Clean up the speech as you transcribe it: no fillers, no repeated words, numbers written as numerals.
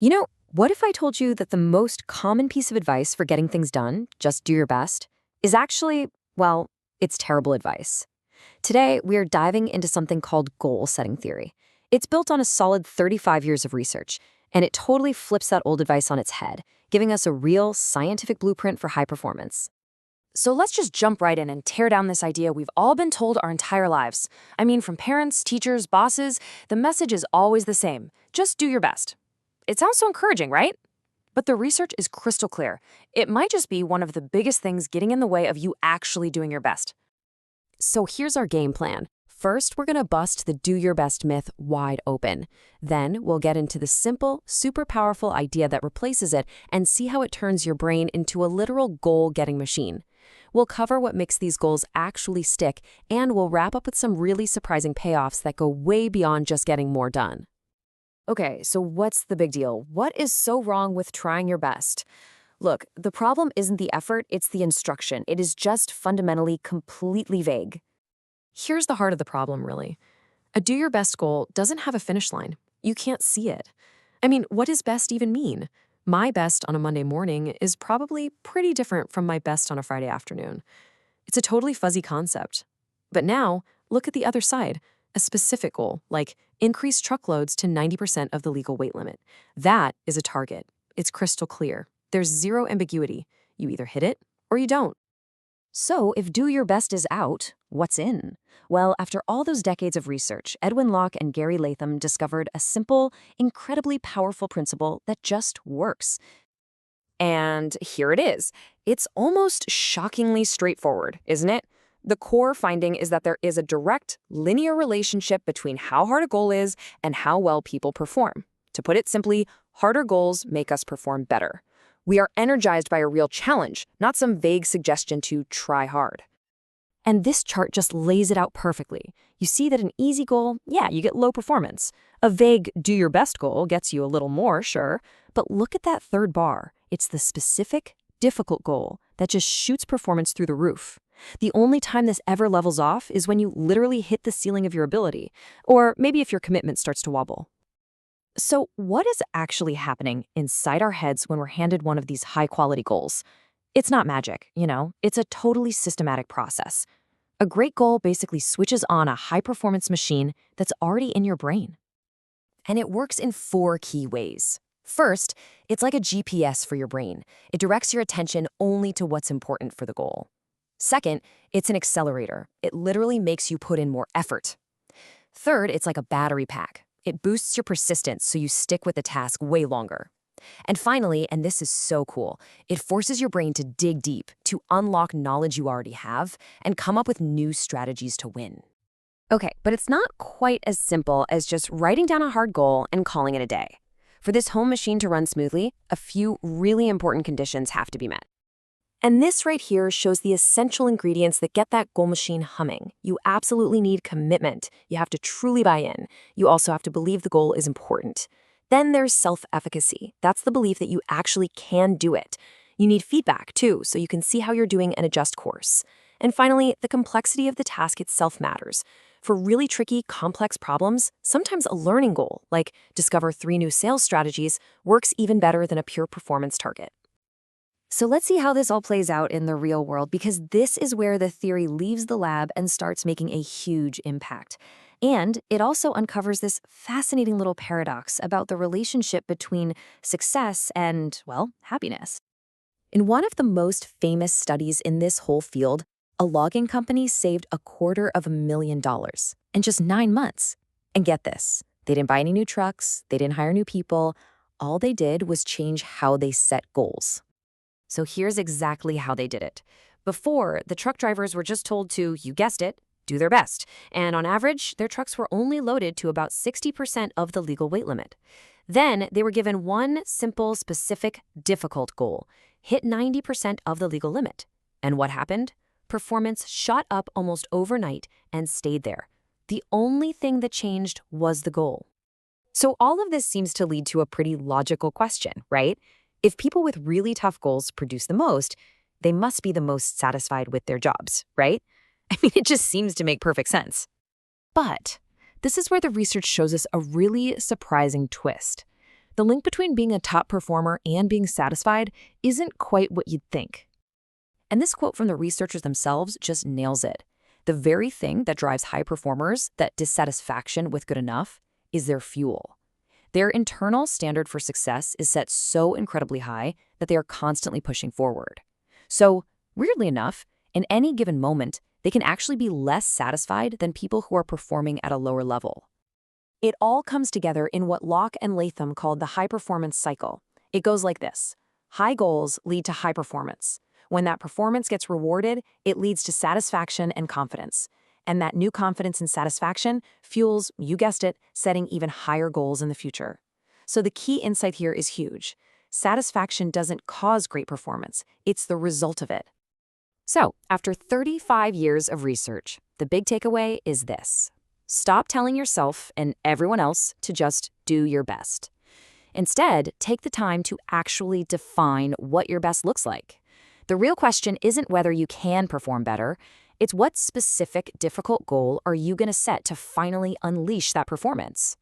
What if I told you that the most common piece of advice for getting things done, just do your best, is actually, well, it's terrible advice? Today, we are diving into something called goal setting theory. It's built on a solid 35 years of research, and it totally flips that old advice on its head, giving us a real scientific blueprint for high performance. So let's just jump right in and tear down this idea we've all been told our entire lives. I mean, from parents, teachers, bosses, the message is always the same. Just do your best. It sounds so encouraging, right? But the research is crystal clear. It might just be one of the biggest things getting in the way of you actually doing your best. So here's our game plan. First, we're going to bust the do your best myth wide open. Then we'll get into the simple, super powerful idea that replaces it and see how it turns your brain into a literal goal-getting machine. We'll cover what makes these goals actually stick, and we'll wrap up with some really surprising payoffs that go way beyond just getting more done. Okay, so what's the big deal? What is so wrong with trying your best? Look, the problem isn't the effort, it's the instruction. It is just fundamentally completely vague. Here's the heart of the problem, really. A do your best goal doesn't have a finish line. You can't see it. I mean, what does best even mean? My best on a Monday morning is probably pretty different from my best on a Friday afternoon. It's a totally fuzzy concept. But now, look at the other side. A specific goal, like increase truckloads to 90% of the legal weight limit. That is a target. It's crystal clear. There's zero ambiguity. You either hit it or you don't. So, if do your best is out, what's in? Well, after all those decades of research, Edwin Locke and Gary Latham discovered a simple, incredibly powerful principle that just works. And here it is. It's almost shockingly straightforward, isn't it? The core finding is that there is a direct, linear relationship between how hard a goal is and how well people perform. To put it simply, harder goals make us perform better. We are energized by a real challenge, not some vague suggestion to try hard. And this chart just lays it out perfectly. You see that an easy goal, yeah, you get low performance. A vague do your best goal gets you a little more, sure. But look at that third bar. It's the specific, difficult goal that just shoots performance through the roof. The only time this ever levels off is when you literally hit the ceiling of your ability, or maybe if your commitment starts to wobble. So what is actually happening inside our heads when we're handed one of these high-quality goals? It's not magic, it's a totally systematic process. A great goal basically switches on a high-performance machine that's already in your brain. And it works in 4 key ways. First, it's like a GPS for your brain. It directs your attention only to what's important for the goal. Second, it's an accelerator. It literally makes you put in more effort. Third, it's like a battery pack. It boosts your persistence so you stick with the task way longer. And finally, and this is so cool, it forces your brain to dig deep, to unlock knowledge you already have, and come up with new strategies to win. Okay, but it's not quite as simple as just writing down a hard goal and calling it a day. For this home machine to run smoothly, a few really important conditions have to be met. And this right here shows the essential ingredients that get that goal machine humming. You absolutely need commitment. You have to truly buy in. You also have to believe the goal is important. Then there's self-efficacy. That's the belief that you actually can do it. You need feedback, too, so you can see how you're doing and adjust course. And finally, the complexity of the task itself matters. For really tricky, complex problems, sometimes a learning goal, like discover 3 new sales strategies, works even better than a pure performance target. So let's see how this all plays out in the real world, because this is where the theory leaves the lab and starts making a huge impact. And it also uncovers this fascinating little paradox about the relationship between success and, well, happiness. In one of the most famous studies in this whole field, a logging company saved $250,000 in just 9 months. And get this, they didn't buy any new trucks, they didn't hire new people. All they did was change how they set goals. So here's exactly how they did it. Before, the truck drivers were just told to, you guessed it, do their best. And on average, their trucks were only loaded to about 60% of the legal weight limit. Then they were given one simple, specific, difficult goal: hit 90% of the legal limit. And what happened? Performance shot up almost overnight and stayed there. The only thing that changed was the goal. So all of this seems to lead to a pretty logical question, right? If people with really tough goals produce the most, they must be the most satisfied with their jobs, right? I mean, it just seems to make perfect sense. But this is where the research shows us a really surprising twist. The link between being a top performer and being satisfied isn't quite what you'd think. And this quote from the researchers themselves just nails it. The very thing that drives high performers, that dissatisfaction with good enough, is their fuel. Their internal standard for success is set so incredibly high that they are constantly pushing forward. So, weirdly enough, in any given moment, they can actually be less satisfied than people who are performing at a lower level. It all comes together in what Locke and Latham called the high-performance cycle. It goes like this. High goals lead to high performance. When that performance gets rewarded, it leads to satisfaction and confidence. And that new confidence and satisfaction fuels, you guessed it, setting even higher goals in the future. So the key insight here is huge. Satisfaction doesn't cause great performance. It's the result of it. So, after 35 years of research, the big takeaway is this. Stop telling yourself and everyone else to just do your best. Instead, take the time to actually define what your best looks like. The real question isn't whether you can perform better. It's what specific, difficult goal are you going to set to finally unleash that performance?